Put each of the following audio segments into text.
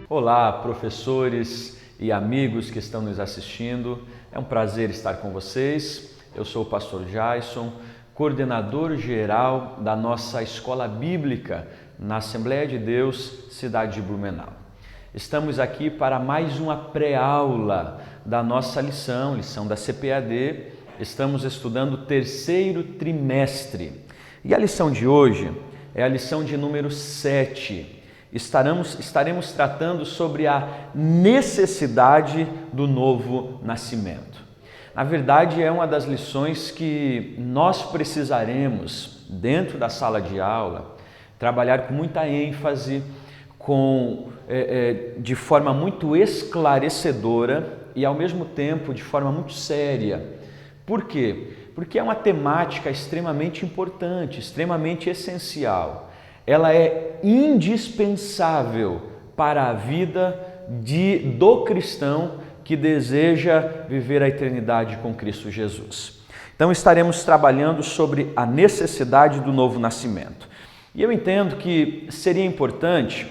Olá, professores e amigos que estão nos assistindo. É um prazer estar com vocês. Eu sou o pastor Jason, coordenador geral da nossa escola bíblica na Assembleia de Deus, cidade de Blumenau. Estamos aqui para mais uma pré-aula da nossa lição da CPAD. Estamos estudando o terceiro trimestre. E a lição de hoje é a lição de número 7. Estaremos tratando sobre a necessidade do novo nascimento. Na verdade, é uma das lições que nós precisaremos, dentro da sala de aula, trabalhar com muita ênfase, de forma muito esclarecedora e, ao mesmo tempo, de forma muito séria. Por quê? Porque é uma temática extremamente importante, extremamente essencial. Ela é indispensável para a vida do cristão que deseja viver a eternidade com Cristo Jesus. Então estaremos trabalhando sobre a necessidade do novo nascimento. E eu entendo que seria importante,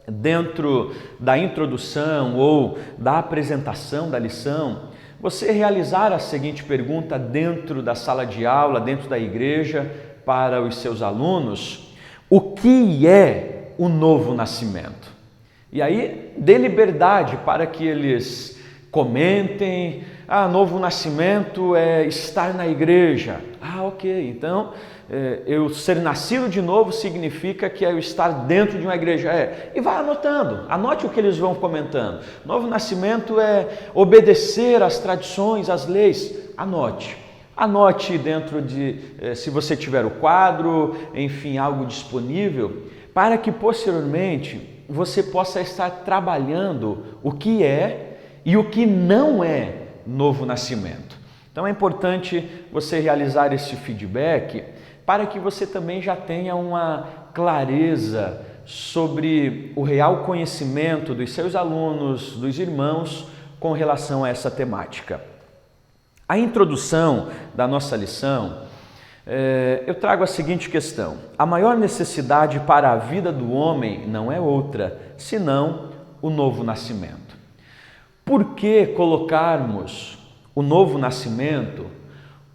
dentro da introdução ou da apresentação da lição, você realizar a seguinte pergunta dentro da sala de aula, dentro da igreja, para os seus alunos: o que é o novo nascimento? E aí, dê liberdade para que eles comentem. Novo nascimento é estar na igreja. Ok, então eu ser nascido de novo significa que é eu estar dentro de uma igreja. E vai anotando, anote o que eles vão comentando. Novo nascimento é obedecer às tradições, às leis. Anote dentro se você tiver o quadro, enfim, algo disponível, para que posteriormente você possa estar trabalhando o que é e o que não é novo nascimento. Então é importante você realizar esse feedback para que você também já tenha uma clareza sobre o real conhecimento dos seus alunos, dos irmãos, com relação a essa temática. A introdução da nossa lição, eu trago a seguinte questão: a maior necessidade para a vida do homem não é outra, senão o novo nascimento. Por que colocarmos o novo nascimento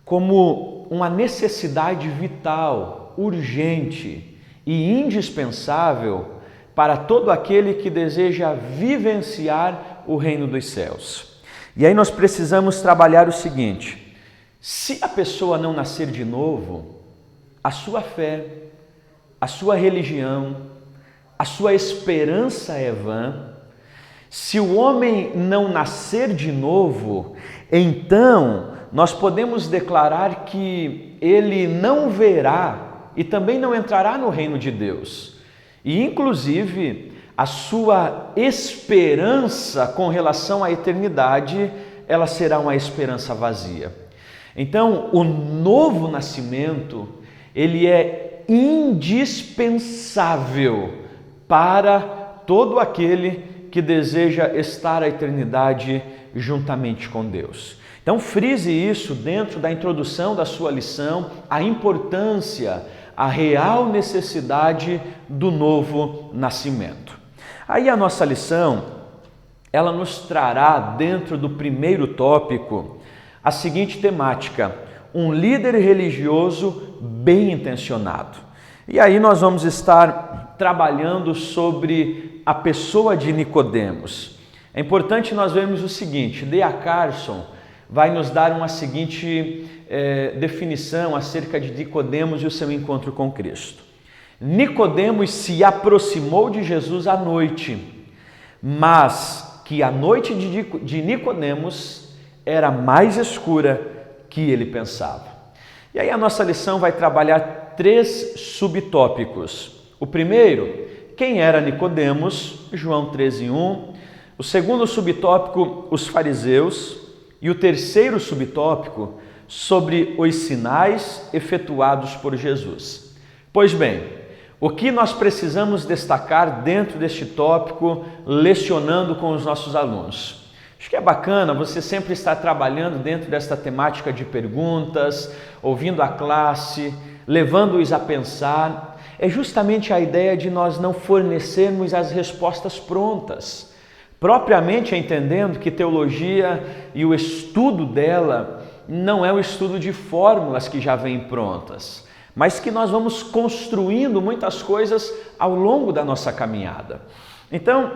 como uma necessidade vital, urgente e indispensável para todo aquele que deseja vivenciar o reino dos céus? E aí nós precisamos trabalhar o seguinte: se a pessoa não nascer de novo, a sua fé, a sua religião, a sua esperança é vã. Se o homem não nascer de novo, então nós podemos declarar que ele não verá e também não entrará no reino de Deus. E inclusive a sua esperança com relação à eternidade, ela será uma esperança vazia. Então, o novo nascimento, ele é indispensável para todo aquele que deseja estar a eternidade juntamente com Deus. Então, frise isso dentro da introdução da sua lição, a importância, a real necessidade do novo nascimento. Aí a nossa lição, ela nos trará dentro do primeiro tópico a seguinte temática: um líder religioso bem intencionado. E aí nós vamos estar trabalhando sobre a pessoa de Nicodemos. É importante nós vermos o seguinte: D.A. Carson vai nos dar uma seguinte definição acerca de Nicodemos e o seu encontro com Cristo. Nicodemos se aproximou de Jesus à noite, mas que a noite de Nicodemos era mais escura que ele pensava. E aí a nossa lição vai trabalhar 3 subtópicos. O primeiro: quem era Nicodemos? João 13:1. O segundo subtópico: os fariseus. E o terceiro subtópico: sobre os sinais efetuados por Jesus. Pois bem, o que nós precisamos destacar dentro deste tópico, lecionando com os nossos alunos? Acho que é bacana você sempre estar trabalhando dentro desta temática de perguntas, ouvindo a classe, levando-os a pensar, é justamente a ideia de nós não fornecermos as respostas prontas, propriamente entendendo que teologia e o estudo dela não é o estudo de fórmulas que já vêm prontas, mas que nós vamos construindo muitas coisas ao longo da nossa caminhada. Então,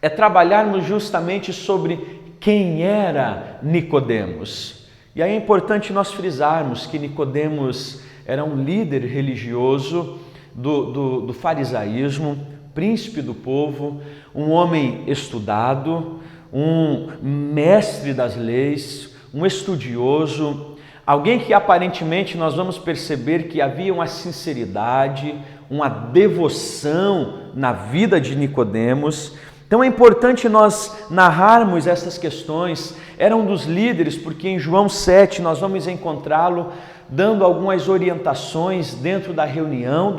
é trabalharmos justamente sobre quem era Nicodemos. E aí é importante nós frisarmos que Nicodemos era um líder religioso do farisaísmo, príncipe do povo, um homem estudado, um mestre das leis, um estudioso, alguém que aparentemente nós vamos perceber que havia uma sinceridade, uma devoção na vida de Nicodemos. Então é importante nós narrarmos essas questões. Era um dos líderes, porque em João 7 nós vamos encontrá-lo dando algumas orientações dentro da reunião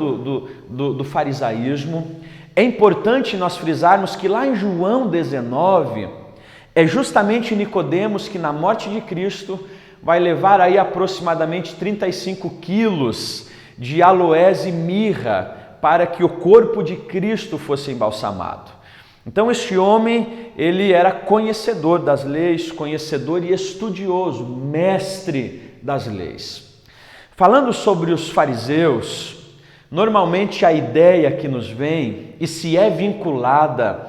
do farisaísmo. É importante nós frisarmos que lá em João 19, é justamente Nicodemos que na morte de Cristo vai levar aí aproximadamente 35 quilos de aloés e mirra para que o corpo de Cristo fosse embalsamado. Então este homem, ele era conhecedor das leis, conhecedor e estudioso, mestre das leis. Falando sobre os fariseus, normalmente a ideia que nos vem, e se é vinculado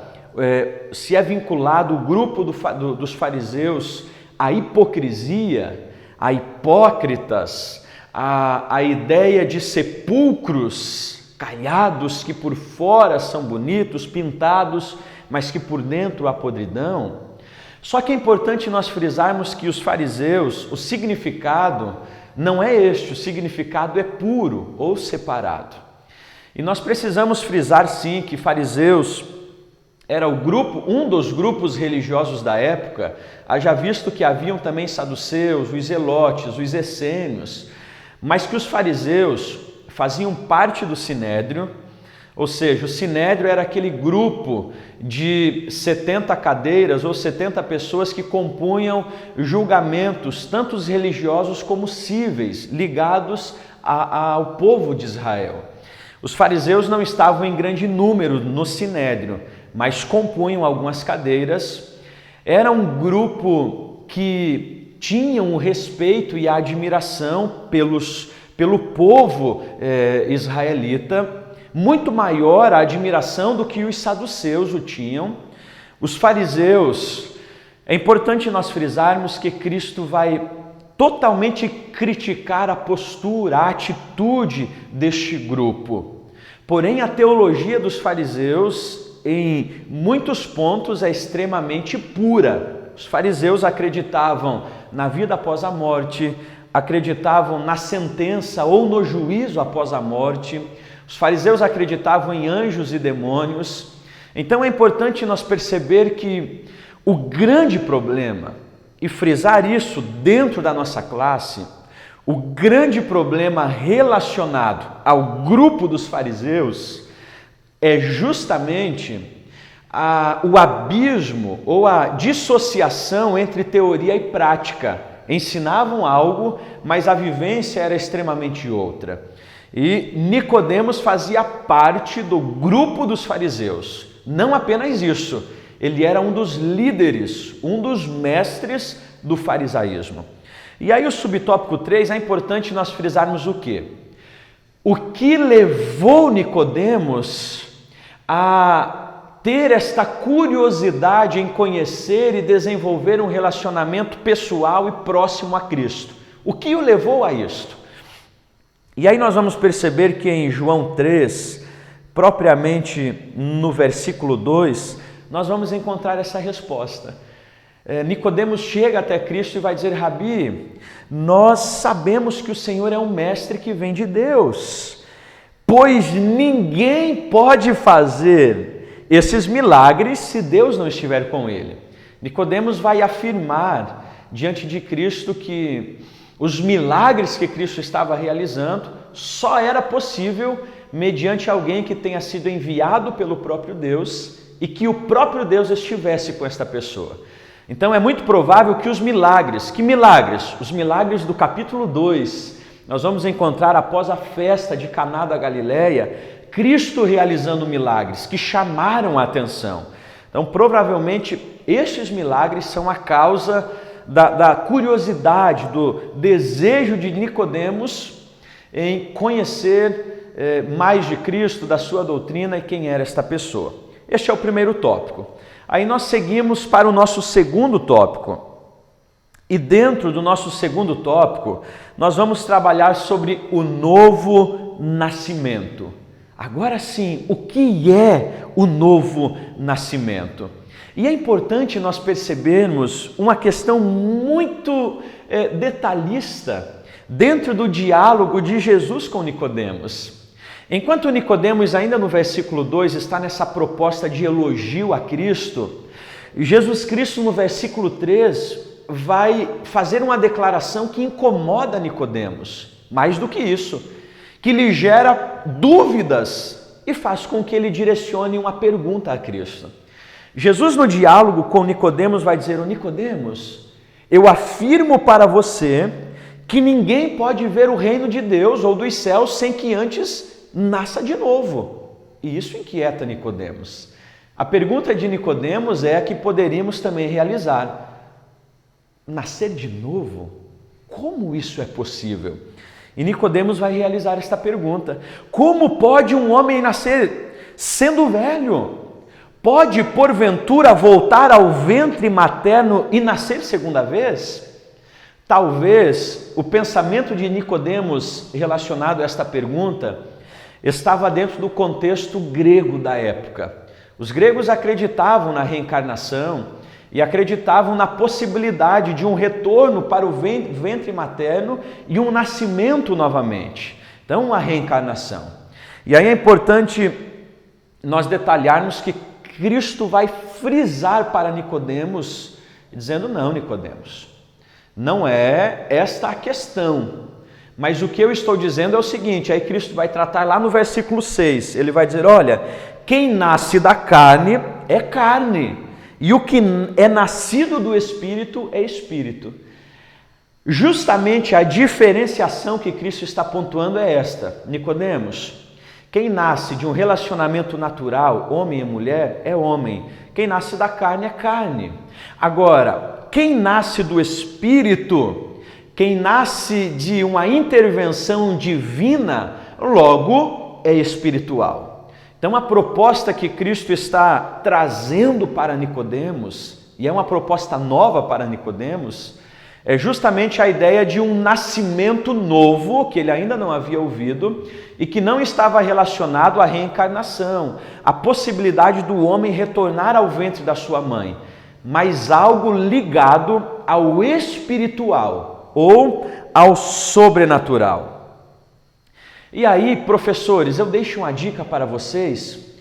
o grupo dos fariseus à hipocrisia, a hipócritas, a ideia de sepulcros caiados que por fora são bonitos, pintados, mas que por dentro há podridão. Só que é importante nós frisarmos que os fariseus, o significado não é este, o significado é puro ou separado. E nós precisamos frisar sim que fariseus era um dos grupos religiosos da época, haja visto que haviam também saduceus, os zelotes, os essênios, mas que os fariseus faziam parte do Sinédrio, ou seja, o Sinédrio era aquele grupo de 70 cadeiras ou 70 pessoas que compunham julgamentos, tanto os religiosos como cíveis, ligados ao povo de Israel. Os fariseus não estavam em grande número no Sinédrio, mas compunham algumas cadeiras. Era um grupo que tinha um respeito e a admiração pelo povo israelita, muito maior a admiração do que os saduceus o tinham. Os fariseus, é importante nós frisarmos que Cristo vai totalmente criticar a postura, a atitude deste grupo. Porém, a teologia dos fariseus, em muitos pontos, é extremamente pura. Os fariseus acreditavam na vida após a morte, acreditavam na sentença ou no juízo após a morte. Os fariseus acreditavam em anjos e demônios. Então é importante nós perceber que o grande problema, e frisar isso dentro da nossa classe, o grande problema relacionado ao grupo dos fariseus é justamente o abismo ou a dissociação entre teoria e prática. Ensinavam algo, mas a vivência era extremamente outra. E Nicodemos fazia parte do grupo dos fariseus. Não apenas isso, ele era um dos líderes, um dos mestres do farisaísmo. E aí o subtópico 3, é importante nós frisarmos o quê? O que levou Nicodemos a ter esta curiosidade em conhecer e desenvolver um relacionamento pessoal e próximo a Cristo? O que o levou a isto? E aí nós vamos perceber que em João 3, propriamente no versículo 2, nós vamos encontrar essa resposta. Nicodemos chega até Cristo e vai dizer: Rabi, nós sabemos que o Senhor é um mestre que vem de Deus, pois ninguém pode fazer esses milagres se Deus não estiver com ele. Nicodemos vai afirmar diante de Cristo que os milagres que Cristo estava realizando só era possível mediante alguém que tenha sido enviado pelo próprio Deus e que o próprio Deus estivesse com esta pessoa. Então é muito provável que os milagres, que milagres? Os milagres do capítulo 2 nós vamos encontrar após a festa de Caná da Galileia, Cristo realizando milagres que chamaram a atenção. Então, provavelmente, estes milagres são a causa da curiosidade, do desejo de Nicodemos em conhecer mais de Cristo, da sua doutrina e quem era esta pessoa. Este é o primeiro tópico. Aí nós seguimos para o nosso segundo tópico. E dentro do nosso segundo tópico, nós vamos trabalhar sobre o novo nascimento. Agora sim, o que é o novo nascimento? E é importante nós percebermos uma questão muito detalhista dentro do diálogo de Jesus com Nicodemos. Enquanto Nicodemos, ainda no versículo 2, está nessa proposta de elogio a Cristo, Jesus Cristo, no versículo 3, vai fazer uma declaração que incomoda Nicodemos, mais do que isso, que lhe gera dúvidas e faz com que ele direcione uma pergunta a Cristo. Jesus, no diálogo com Nicodemos, vai dizer: Nicodemos, eu afirmo para você que ninguém pode ver o reino de Deus ou dos céus sem que antes nasça de novo. E isso inquieta Nicodemos. A pergunta de Nicodemos é a que poderíamos também realizar: nascer de novo? Como isso é possível? E Nicodemos vai realizar esta pergunta: como pode um homem nascer sendo velho? Pode, porventura, voltar ao ventre materno e nascer segunda vez? Talvez o pensamento de Nicodemos relacionado a esta pergunta estava dentro do contexto grego da época. Os gregos acreditavam na reencarnação e acreditavam na possibilidade de um retorno para o ventre materno e um nascimento novamente. Então, a reencarnação. E aí é importante nós detalharmos que Cristo vai frisar para Nicodemos, dizendo: não, Nicodemos, não é esta a questão, mas o que eu estou dizendo é o seguinte. Aí Cristo vai tratar lá no versículo 6, ele vai dizer: olha, quem nasce da carne é carne, e o que é nascido do Espírito é Espírito. Justamente a diferenciação que Cristo está pontuando é esta: Nicodemos, quem nasce de um relacionamento natural, homem e mulher, é homem. Quem nasce da carne é carne. Agora, quem nasce do Espírito, quem nasce de uma intervenção divina, logo é espiritual. Então, a proposta que Cristo está trazendo para Nicodemos, e é uma proposta nova para Nicodemos, é justamente a ideia de um nascimento novo, que ele ainda não havia ouvido, e que não estava relacionado à reencarnação, à possibilidade do homem retornar ao ventre da sua mãe, mas algo ligado ao espiritual ou ao sobrenatural. E aí, professores, eu deixo uma dica para vocês.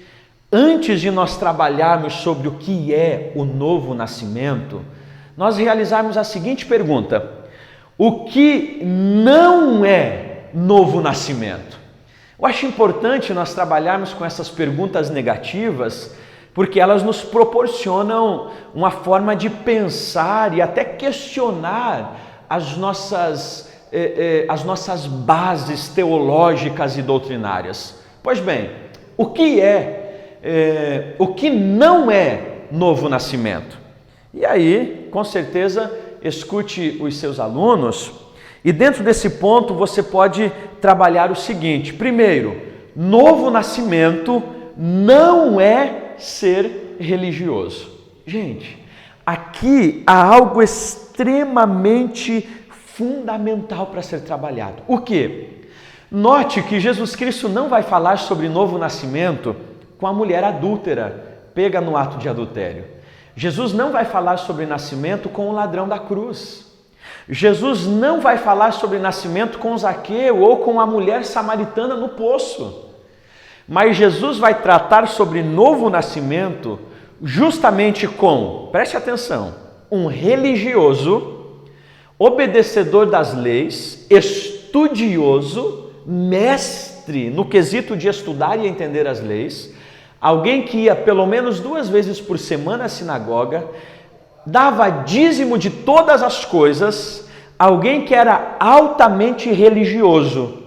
Antes de nós trabalharmos sobre o que é o novo nascimento, nós realizarmos a seguinte pergunta: o que não é novo nascimento? Eu acho importante nós trabalharmos com essas perguntas negativas, porque elas nos proporcionam uma forma de pensar e até questionar as nossas bases teológicas e doutrinárias. Pois bem, o que não é novo nascimento? E aí, com certeza, escute os seus alunos e dentro desse ponto você pode trabalhar o seguinte: primeiro, novo nascimento não é ser religioso. Gente, aqui há algo extremamente fundamental para ser trabalhado. O quê? Note que Jesus Cristo não vai falar sobre novo nascimento com a mulher adúltera, pega no ato de adultério. Jesus não vai falar sobre nascimento com o ladrão da cruz. Jesus não vai falar sobre nascimento com Zaqueu ou com a mulher samaritana no poço. Mas Jesus vai tratar sobre novo nascimento justamente com, preste atenção, um religioso, obedecedor das leis, estudioso, mestre no quesito de estudar e entender as leis, alguém que ia pelo menos 2 vezes por semana à sinagoga, dava dízimo de todas as coisas, alguém que era altamente religioso.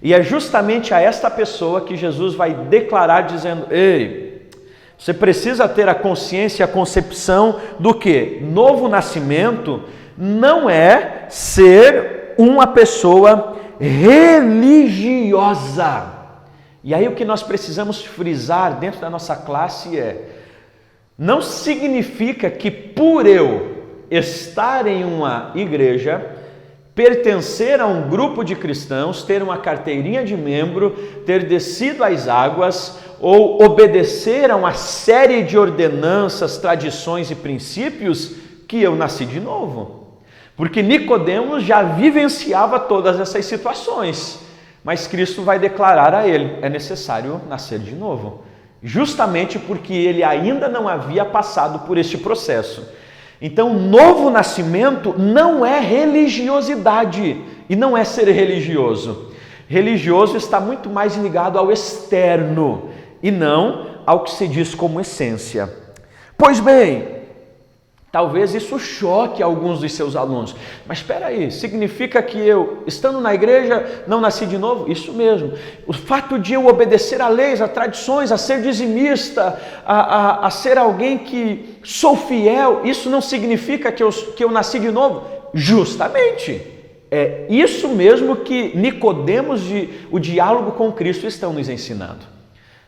E é justamente a esta pessoa que Jesus vai declarar dizendo: ei, você precisa ter a consciência, a concepção do que novo nascimento não é ser uma pessoa religiosa. E aí o que nós precisamos frisar dentro da nossa classe não significa que por eu estar em uma igreja, pertencer a um grupo de cristãos, ter uma carteirinha de membro, ter descido às águas ou obedecer a uma série de ordenanças, tradições e princípios, que eu nasci de novo. Porque Nicodemos já vivenciava todas essas situações, mas Cristo vai declarar a ele: é necessário nascer de novo, justamente porque ele ainda não havia passado por este processo. Então, novo nascimento não é religiosidade e não é ser religioso. Religioso está muito mais ligado ao externo e não ao que se diz como essência. Pois bem, talvez isso choque alguns dos seus alunos. Mas espera aí, significa que eu, estando na igreja, não nasci de novo? Isso mesmo. O fato de eu obedecer a leis, a tradições, a ser dizimista, a ser alguém que sou fiel, isso não significa que eu nasci de novo? Justamente. É isso mesmo que Nicodemos, o diálogo com Cristo, estão nos ensinando.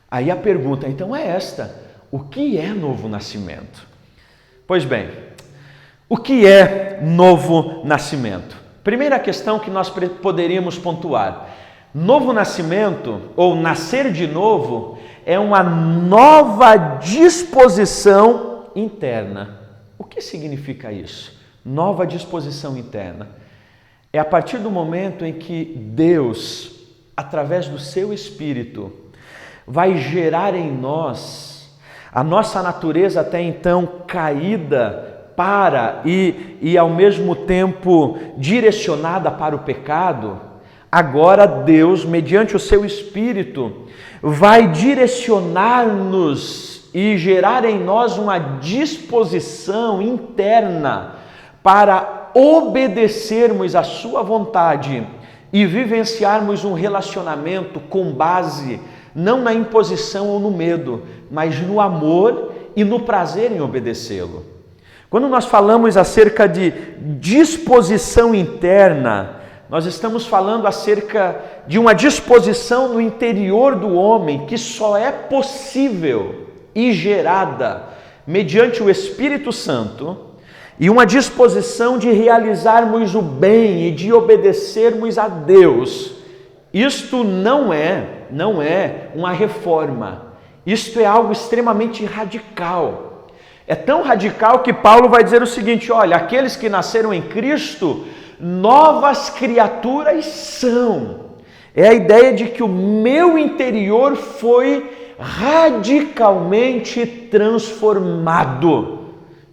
Aí a pergunta então é esta: o que é novo nascimento? Pois bem, o que é novo nascimento? Primeira questão que nós poderíamos pontuar: novo nascimento, ou nascer de novo, é uma nova disposição interna. O que significa isso? Nova disposição interna. É a partir do momento em que Deus, através do seu Espírito, vai gerar em nós a nossa natureza até então caída e ao mesmo tempo direcionada para o pecado. Agora Deus, mediante o seu Espírito, vai direcionar-nos e gerar em nós uma disposição interna para obedecermos à sua vontade e vivenciarmos um relacionamento com base não na imposição ou no medo, mas no amor e no prazer em obedecê-lo. Quando nós falamos acerca de disposição interna, nós estamos falando acerca de uma disposição no interior do homem que só é possível e gerada mediante o Espírito Santo, e uma disposição de realizarmos o bem e de obedecermos a Deus. Isto não é uma reforma, isto é algo extremamente radical. É tão radical que Paulo vai dizer o seguinte: olha, aqueles que nasceram em Cristo, novas criaturas são. É a ideia de que o meu interior foi radicalmente transformado.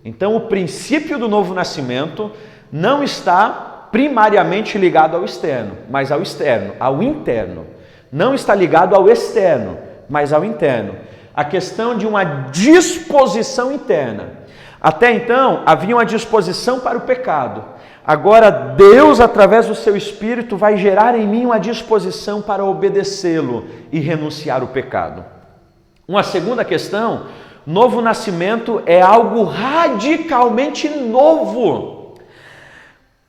Então, o princípio do novo nascimento não está primariamente ligado ao externo, mas ao externo, ao interno. Não está ligado ao externo, mas ao interno. A questão de uma disposição interna. Até então, havia uma disposição para o pecado. Agora, Deus, através do seu Espírito, vai gerar em mim uma disposição para obedecê-lo e renunciar ao pecado. Uma segunda questão: novo nascimento é algo radicalmente novo.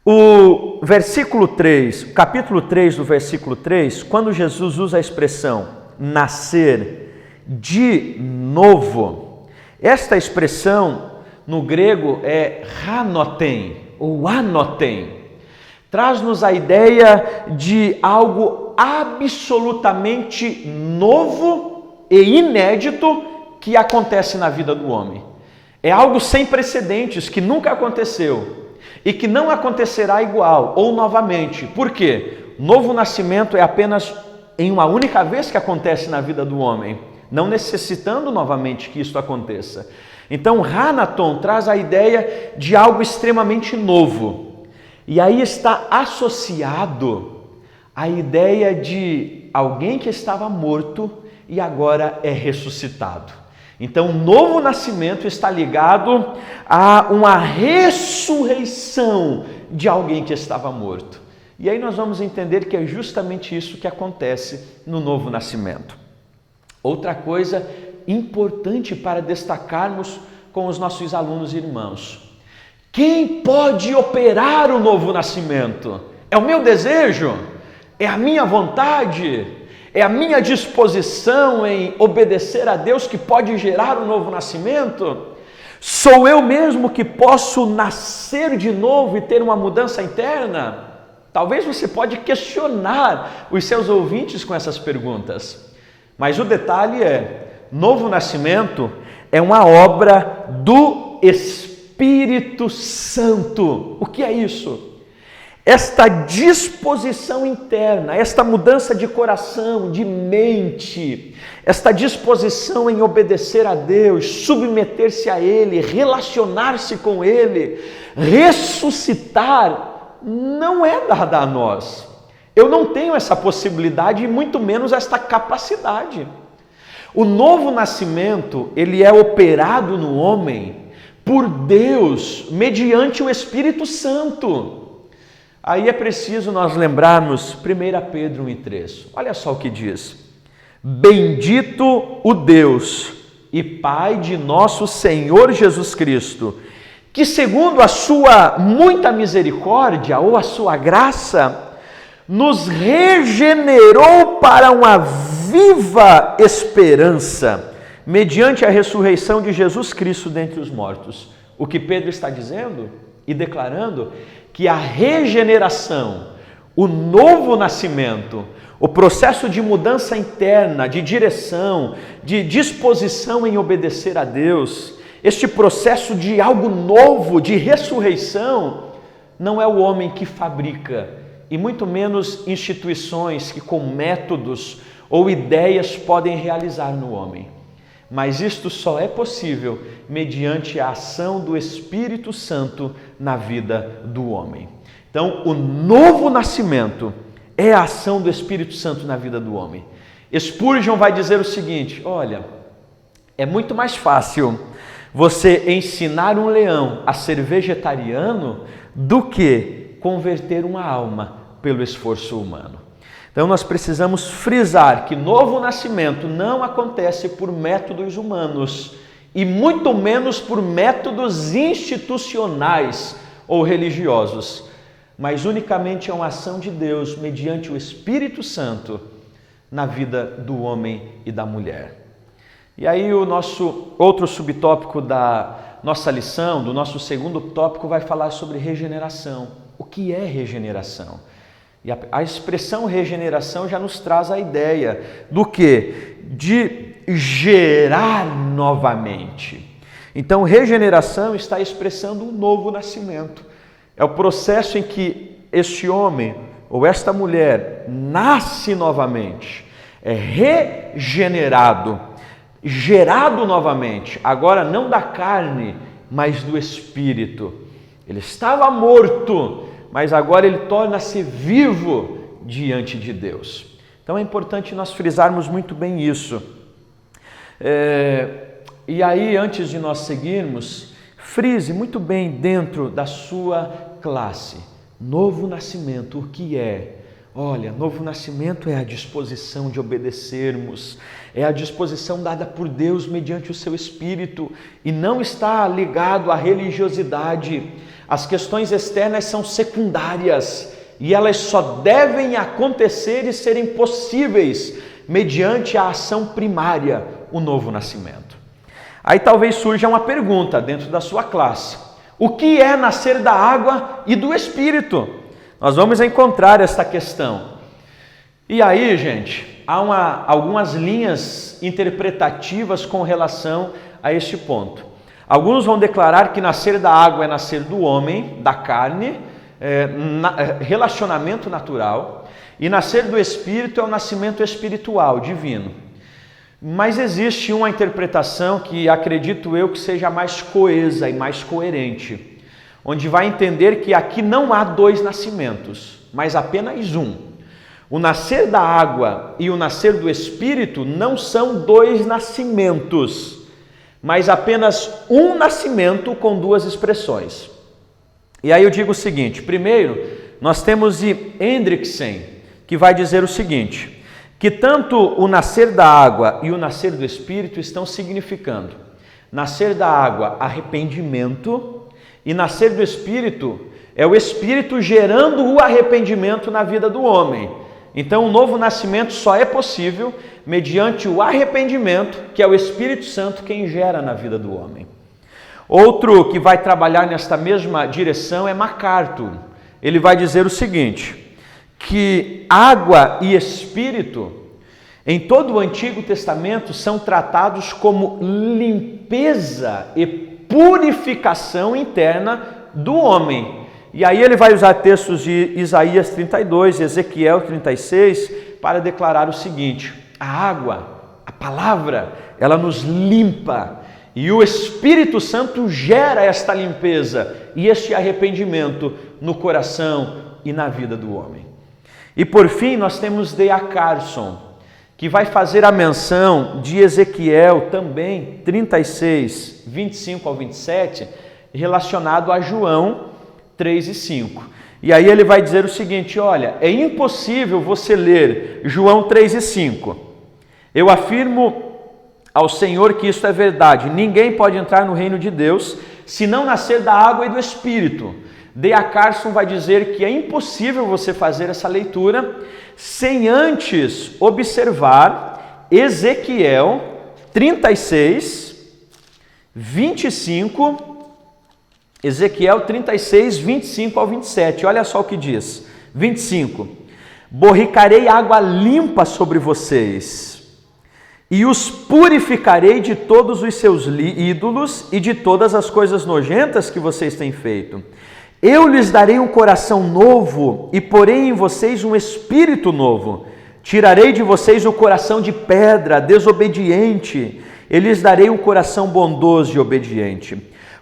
O versículo 3, capítulo 3 do versículo 3, quando Jesus usa a expressão nascer de novo, esta expressão no grego é hanoten ou anoten, traz-nos a ideia de algo absolutamente novo e inédito que acontece na vida do homem. É algo sem precedentes, que nunca aconteceu e que não acontecerá igual ou novamente. Por quê? Novo nascimento é apenas em uma única vez que acontece na vida do homem, não necessitando novamente que isso aconteça. Então, Hanaton traz a ideia de algo extremamente novo. E aí está associado a ideia de alguém que estava morto e agora é ressuscitado. Então, o novo nascimento está ligado a uma ressurreição de alguém que estava morto. E aí nós vamos entender que é justamente isso que acontece no novo nascimento. Outra coisa importante para destacarmos com os nossos alunos e irmãos: quem pode operar o novo nascimento? É o meu desejo? É a minha vontade? É a minha disposição em obedecer a Deus que pode gerar o novo nascimento? Sou eu mesmo que posso nascer de novo e ter uma mudança interna? Talvez você pode questionar os seus ouvintes com essas perguntas. Mas o detalhe é: novo nascimento é uma obra do Espírito Santo. O que é isso? Esta disposição interna, esta mudança de coração, de mente, esta disposição em obedecer a Deus, submeter-se a Ele, relacionar-se com Ele, ressuscitar, não é dada a nós. Eu não tenho essa possibilidade e muito menos esta capacidade. O novo nascimento, ele é operado no homem por Deus, mediante o Espírito Santo. Aí é preciso nós lembrarmos 1 Pedro 1,3. Olha só o que diz: bendito o Deus e Pai de nosso Senhor Jesus Cristo, que segundo a sua muita misericórdia ou a sua graça, nos regenerou para uma viva esperança, mediante a ressurreição de Jesus Cristo dentre os mortos. O que Pedro está dizendo e declarando que a regeneração, o novo nascimento, o processo de mudança interna, de direção, de disposição em obedecer a Deus, este processo de algo novo, de ressurreição, não é o homem que fabrica, e muito menos instituições que com métodos ou ideias podem realizar no homem. Mas isto só é possível mediante a ação do Espírito Santo na vida do homem. Então, o novo nascimento é a ação do Espírito Santo na vida do homem. Spurgeon vai dizer o seguinte: olha, é muito mais fácil você ensinar um leão a ser vegetariano do que converter uma alma pelo esforço humano. Então nós precisamos frisar que novo nascimento não acontece por métodos humanos e muito menos por métodos institucionais ou religiosos, mas unicamente é uma ação de Deus mediante o Espírito Santo na vida do homem e da mulher. E aí o nosso outro subtópico da nossa lição, do nosso segundo tópico, vai falar sobre regeneração. O que é regeneração? E a expressão regeneração já nos traz a ideia do quê? De gerar novamente. Então, regeneração está expressando um novo nascimento. É o processo em que este homem ou esta mulher nasce novamente, é regenerado, gerado novamente, agora não da carne, mas do Espírito. Ele estava morto, mas agora ele torna-se vivo diante de Deus. Então é importante nós frisarmos muito bem isso. E aí, antes de nós seguirmos, frise muito bem dentro da sua classe. Novo nascimento, o que é? Olha, novo nascimento é a disposição de obedecermos, é a disposição dada por Deus mediante o seu Espírito e não está ligado à religiosidade. As questões externas são secundárias e elas só devem acontecer e serem possíveis mediante a ação primária, o novo nascimento. Aí talvez surja uma pergunta dentro da sua classe: o que é nascer da água e do Espírito? Nós vamos encontrar esta questão. E aí, gente, há algumas linhas interpretativas com relação a este ponto. Alguns vão declarar que nascer da água é nascer do homem, da carne, relacionamento natural, e nascer do Espírito é o nascimento espiritual, divino. Mas existe uma interpretação que acredito eu que seja mais coesa e mais coerente, onde vai entender que aqui não há dois nascimentos, mas apenas um. O nascer da água e o nascer do Espírito não são dois nascimentos, mas apenas um nascimento com duas expressões. E aí eu digo o seguinte: primeiro, nós temos Hendriksen, que vai dizer o seguinte, que tanto o nascer da água e o nascer do Espírito estão significando: nascer da água, arrependimento, e nascer do Espírito é o Espírito gerando o arrependimento na vida do homem. Então o novo nascimento só é possível mediante o arrependimento, que é o Espírito Santo quem gera na vida do homem. Outro que vai trabalhar nesta mesma direção é MacArthur. Ele vai dizer o seguinte, que água e Espírito, em todo o Antigo Testamento, são tratados como limpeza e purificação interna do homem. E aí ele vai usar textos de Isaías 32, Ezequiel 36, para declarar o seguinte: a água, a palavra, ela nos limpa, e o Espírito Santo gera esta limpeza e este arrependimento no coração e na vida do homem. E por fim nós temos D.A. Carson, que vai fazer a menção de Ezequiel também 36, 25 ao 27, relacionado a João 3 e 5. E aí ele vai dizer o seguinte: olha, é impossível você ler João 3 e 5. Eu afirmo ao Senhor que isso é verdade. Ninguém pode entrar no reino de Deus se não nascer da água e do Espírito. D.A. Carson vai dizer que é impossível você fazer essa leitura sem antes observar Ezequiel 36, 25, Ezequiel 36, 25 ao 27. Olha só o que diz. 25. Borricarei água limpa sobre vocês e os purificarei de todos os seus ídolos e de todas as coisas nojentas que vocês têm feito. Eu lhes darei um coração novo e porei em vocês um espírito novo. Tirarei de vocês o coração de pedra, desobediente, e lhes darei um coração bondoso e obediente.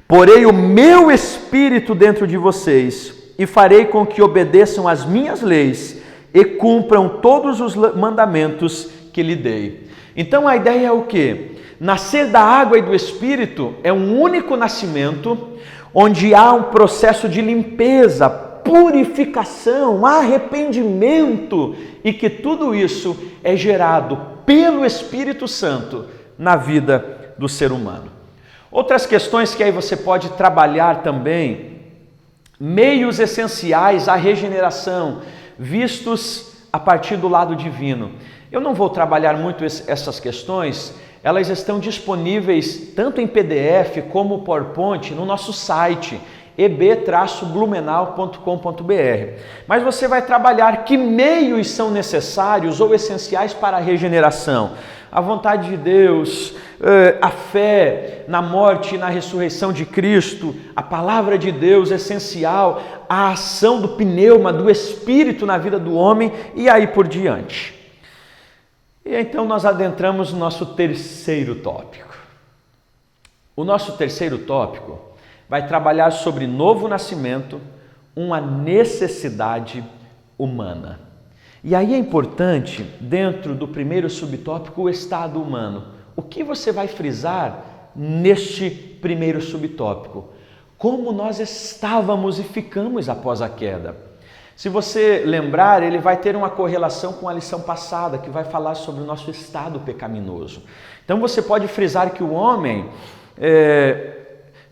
Porei o meu espírito dentro de vocês e farei com que obedeçam às minhas leis e cumpram todos os mandamentos que lhe dei. Então a ideia é o quê? Nascer da água e do Espírito é um único nascimento onde há um processo de limpeza, purificação, arrependimento, e que tudo isso é gerado pelo Espírito Santo na vida do ser humano. Outras questões que aí você pode trabalhar também, meios essenciais à regeneração, vistos a partir do lado divino. Eu não vou trabalhar muito essas questões, elas estão disponíveis tanto em PDF como PowerPoint no nosso site eb-blumenau.com.br. Mas você vai trabalhar que meios são necessários ou essenciais para a regeneração. A vontade de Deus, a fé na morte e na ressurreição de Cristo, a palavra de Deus essencial, a ação do pneuma, do Espírito na vida do homem e aí por diante. E então nós adentramos no nosso terceiro tópico. O nosso terceiro tópico vai trabalhar sobre novo nascimento, uma necessidade humana. E aí é importante, dentro do primeiro subtópico, o estado humano. O que você vai frisar neste primeiro subtópico? Como nós estávamos e ficamos após a queda. Se você lembrar, ele vai ter uma correlação com a lição passada, que vai falar sobre o nosso estado pecaminoso. Então você pode frisar que o homem,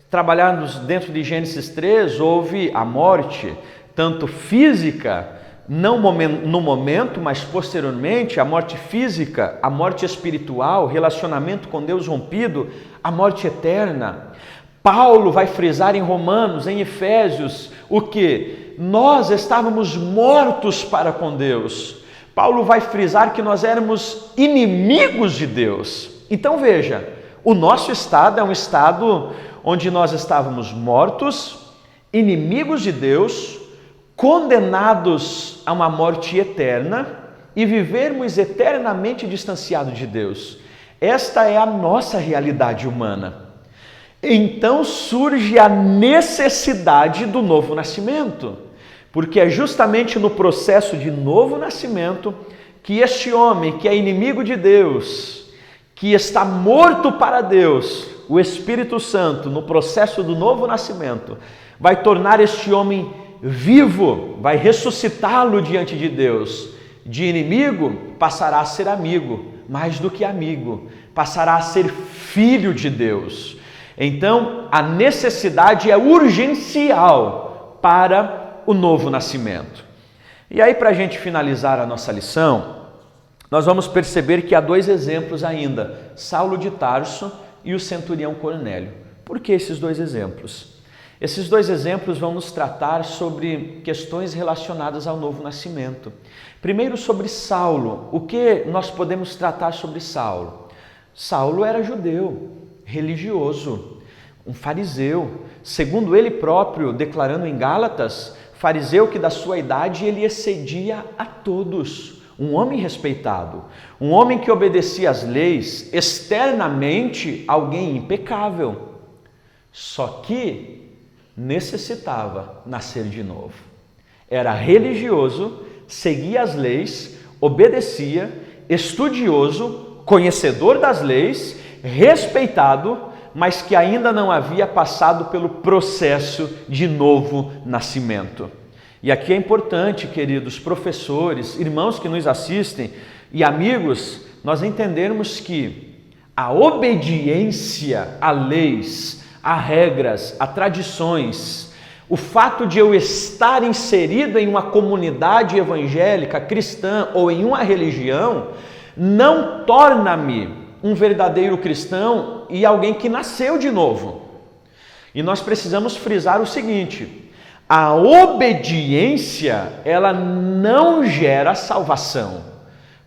trabalhando dentro de Gênesis 3, houve a morte, tanto física, não no momento, mas posteriormente, a morte física, a morte espiritual, relacionamento com Deus rompido, a morte eterna. Paulo vai frisar em Romanos, em Efésios, o que? Nós estávamos mortos para com Deus. Paulo vai frisar que nós éramos inimigos de Deus. Então veja, o nosso estado é um estado onde nós estávamos mortos, inimigos de Deus, condenados a uma morte eterna e vivermos eternamente distanciados de Deus. Esta é a nossa realidade humana. Então surge a necessidade do novo nascimento, porque é justamente no processo de novo nascimento que este homem, que é inimigo de Deus, que está morto para Deus, o Espírito Santo, no processo do novo nascimento, vai tornar este homem vivo, vai ressuscitá-lo diante de Deus. De inimigo, passará a ser amigo, mais do que amigo, passará a ser filho de Deus. Então, a necessidade é urgencial para o novo nascimento. E aí, para a gente finalizar a nossa lição, nós vamos perceber que há dois exemplos ainda, Saulo de Tarso e o centurião Cornélio. Por que esses dois exemplos? Esses dois exemplos vão nos tratar sobre questões relacionadas ao novo nascimento. Primeiro, sobre Saulo. O que nós podemos tratar sobre Saulo? Saulo era judeu, religioso, um fariseu. Segundo ele próprio, declarando em Gálatas, fariseu que da sua idade ele excedia a todos. Um homem respeitado, um homem que obedecia às leis, externamente alguém impecável. Só que necessitava nascer de novo. Era religioso, seguia as leis, obedecia, estudioso, conhecedor das leis, respeitado, mas que ainda não havia passado pelo processo de novo nascimento. E aqui é importante, queridos professores, irmãos que nos assistem e amigos, nós entendermos que a obediência a leis, a regras, a tradições, o fato de eu estar inserido em uma comunidade evangélica, cristã ou em uma religião, não torna-me um verdadeiro cristão e alguém que nasceu de novo. E nós precisamos frisar o seguinte: a obediência, ela não gera salvação,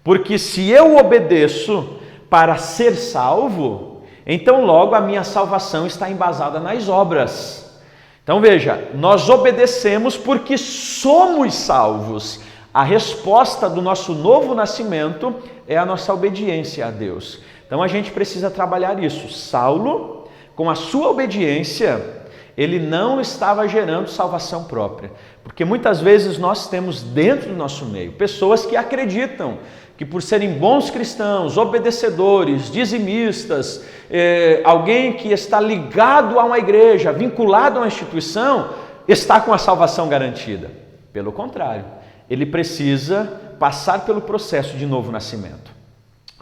porque se eu obedeço para ser salvo, então logo a minha salvação está embasada nas obras. Então veja, nós obedecemos porque somos salvos. A resposta do nosso novo nascimento é a nossa obediência a Deus. Então a gente precisa trabalhar isso. Saulo, com a sua obediência, ele não estava gerando salvação própria, porque muitas vezes nós temos dentro do nosso meio pessoas que acreditam que por serem bons cristãos, obedecedores, dizimistas, alguém que está ligado a uma igreja, vinculado a uma instituição, está com a salvação garantida. Pelo contrário, ele precisa passar pelo processo de novo nascimento.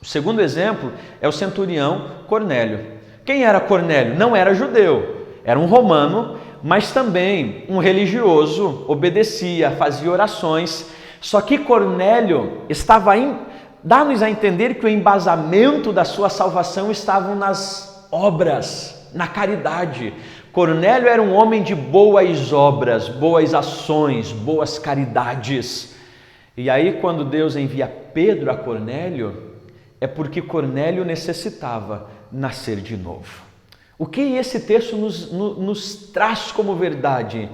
O segundo exemplo é o centurião Cornélio. Quem era Cornélio? Não era judeu. Era um romano, mas também um religioso, obedecia, fazia orações. Só que Cornélio dá-nos a entender que o embasamento da sua salvação estava nas obras, na caridade. Cornélio era um homem de boas obras, boas ações, boas caridades. E aí, quando Deus envia Pedro a Cornélio, é porque Cornélio necessitava nascer de novo. O que esse texto nos traz como verdade?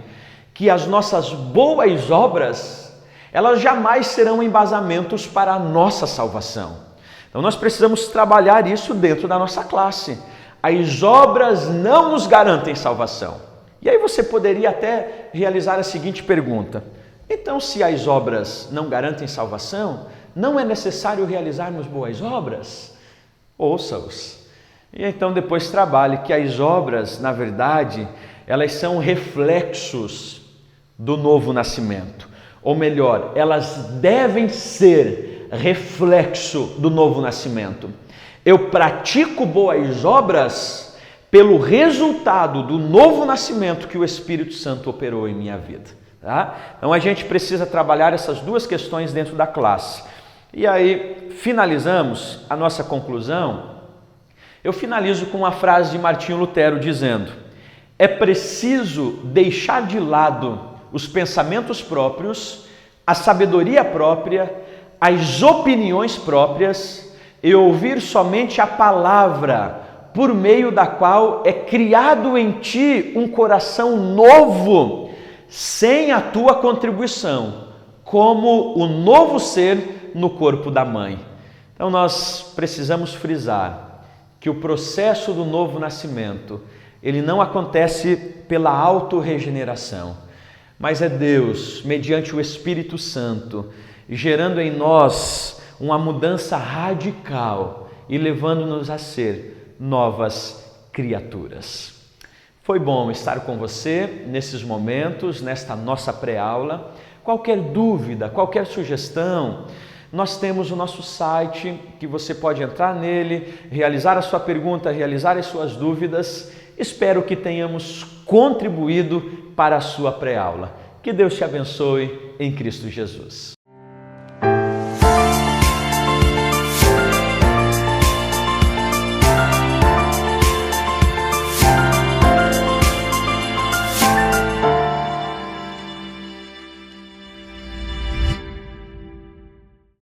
Que as nossas boas obras, elas jamais serão embasamentos para a nossa salvação. Então nós precisamos trabalhar isso dentro da nossa classe. As obras não nos garantem salvação. E aí você poderia até realizar a seguinte pergunta: então, se as obras não garantem salvação, não é necessário realizarmos boas obras? Ouça-os. E então depois trabalhe que as obras, na verdade, elas são reflexos do novo nascimento. Ou melhor, elas devem ser reflexo do novo nascimento. Eu pratico boas obras pelo resultado do novo nascimento que o Espírito Santo operou em minha vida. Tá? Então a gente precisa trabalhar essas duas questões dentro da classe. E aí finalizamos a nossa conclusão. Eu finalizo com uma frase de Martinho Lutero dizendo: é preciso deixar de lado os pensamentos próprios, a sabedoria própria, as opiniões próprias e ouvir somente a palavra, por meio da qual é criado em ti um coração novo, sem a tua contribuição, como o novo ser no corpo da mãe. Então nós precisamos frisar que o processo do novo nascimento, ele não acontece pela autorregeneração, mas é Deus, mediante o Espírito Santo, gerando em nós uma mudança radical e levando-nos a ser novas criaturas. Foi bom estar com você nesses momentos, nesta nossa pré-aula. Qualquer dúvida, qualquer sugestão, nós temos o nosso site que você pode entrar nele, realizar a sua pergunta, realizar as suas dúvidas. Espero que tenhamos contribuído para a sua pré-aula. Que Deus te abençoe em Cristo Jesus.